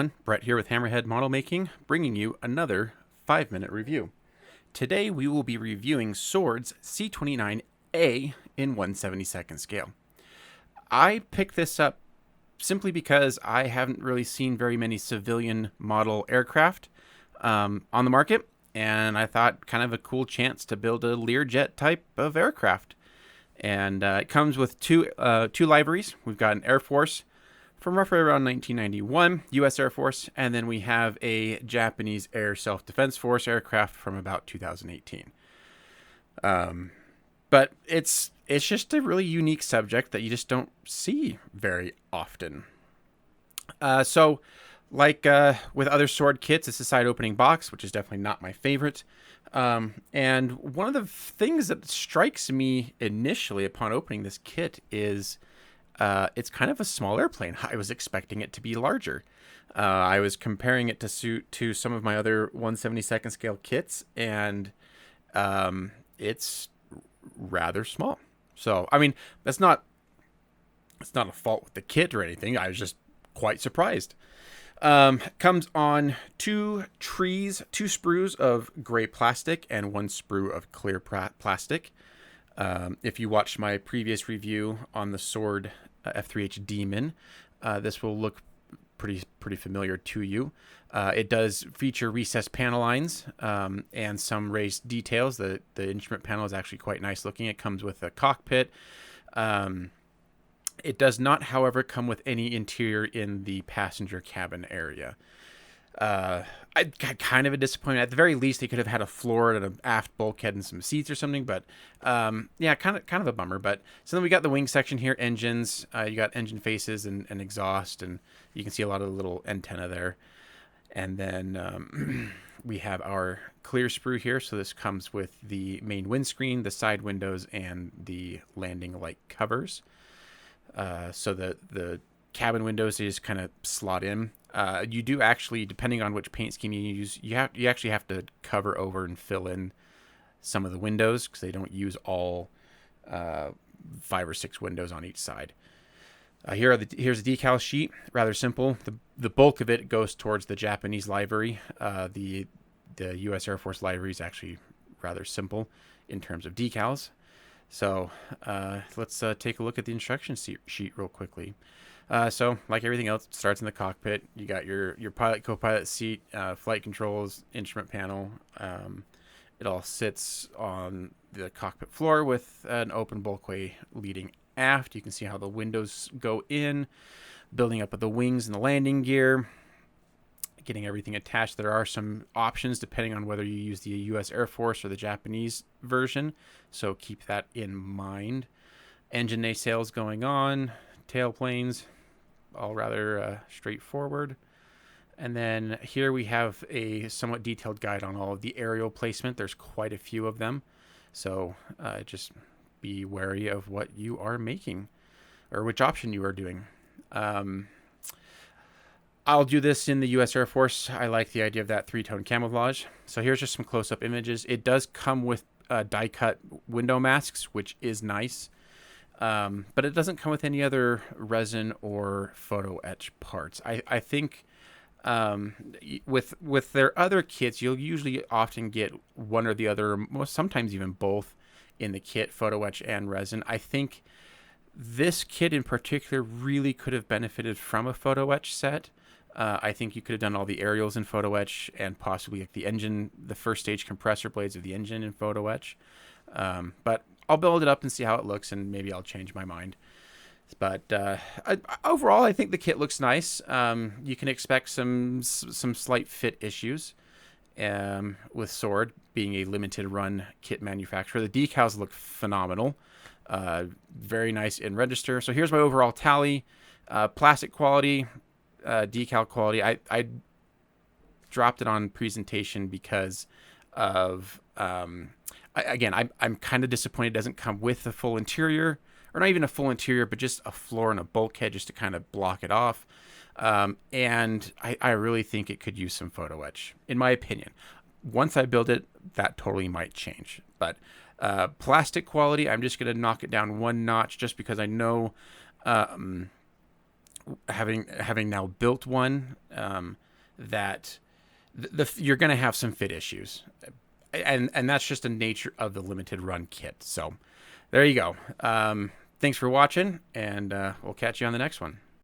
everyone, Brett here with Hammerhead Model Making, bringing you another 5-minute review. Today we will be reviewing Swords C-29A in 1/72nd scale. I picked this up simply because I haven't really seen very many civilian model aircraft on the market, and I thought kind of a cool chance to build a Learjet type of aircraft. And it comes with two liveries. We've got an Air Force from roughly around 1991, U.S. Air Force, and then we have a Japanese Air Self-Defense Force aircraft from about 2018. But it's just a really unique subject that you just don't see very often. So, like with other sword kits, it's a side opening box, which is definitely not my favorite. And one of the things that strikes me initially upon opening this kit is it's kind of a small airplane. I was expecting it to be larger. I was comparing it to some of my other 1/72nd scale kits, and it's rather small. So, I mean, it's not a fault with the kit or anything. I was just quite surprised. Comes on two sprues of gray plastic and one sprue of clear plastic. If you watched my previous review on the Sword F3H Demon, this will look pretty familiar to you. It does feature recessed panel lines and some raised details. The instrument panel is actually quite nice looking. It comes with a cockpit. It does not, however, come with any interior in the passenger cabin area. I got kind of a disappointment. At the very least, they could have had a floor and an aft bulkhead and some seats or something. But yeah, kind of a bummer. But so then we got the wing section here, engines. You got engine faces and exhaust, and you can see a lot of the little antenna there. And then we have our clear sprue here. So this comes with the main windscreen, the side windows, and the landing light covers. So the cabin windows, they just kind of slot in. You do actually, depending on which paint scheme you use, you actually have to cover over and fill in some of the windows because they don't use all 5 or 6 windows on each side. Here's a decal sheet, rather simple. The bulk of it goes towards the Japanese livery. The U.S. Air Force livery is actually rather simple in terms of decals. So let's take a look at the instruction sheet real quickly. So like everything else, it starts in the cockpit. You got your pilot, co-pilot seat, flight controls, instrument panel. It all sits on the cockpit floor with an open bulkway leading aft. You can see how the windows go in, building up of the wings and the landing gear, getting everything attached. There are some options depending on whether you use the U.S. Air Force or the Japanese version, so keep that in mind. Engine nacelles going on, tail planes, all rather straightforward. And then here we have a somewhat detailed guide on all of the aerial placement. There's quite a few of them, so just be wary of what you are making or which option you are doing. I'll do this in the U.S. Air Force. I like the idea of that 3-tone camouflage. So here's just some close-up images. It does come with die-cut window masks, which is nice. But it doesn't come with any other resin or photo etch parts. I think with their other kits, you'll usually often get one or the other, most sometimes even both in the kit, photo etch and resin. I think this kit in particular really could have benefited from a photo etch set. I think you could have done all the aerials in photo etch and possibly like the first stage compressor blades of the engine in photo etch. But I'll build it up and see how it looks, and maybe I'll change my mind. But overall, I think the kit looks nice. You can expect some slight fit issues with Sword being a limited run kit manufacturer. The decals look phenomenal. Very nice in register. So here's my overall tally. Plastic quality, decal quality. I dropped it on presentation because of I'm kind of disappointed it doesn't come with a full interior, or not even a full interior, but just a floor and a bulkhead just to kind of block it off. And I really think it could use some photo etch, in my opinion. Once I build it, that totally might change. But plastic quality, I'm just going to knock it down one notch just because I know having now built one, that you're going to have some fit issues, and that's just the nature of the limited run kit. So there you go. Thanks for watching, and we'll catch you on the next one.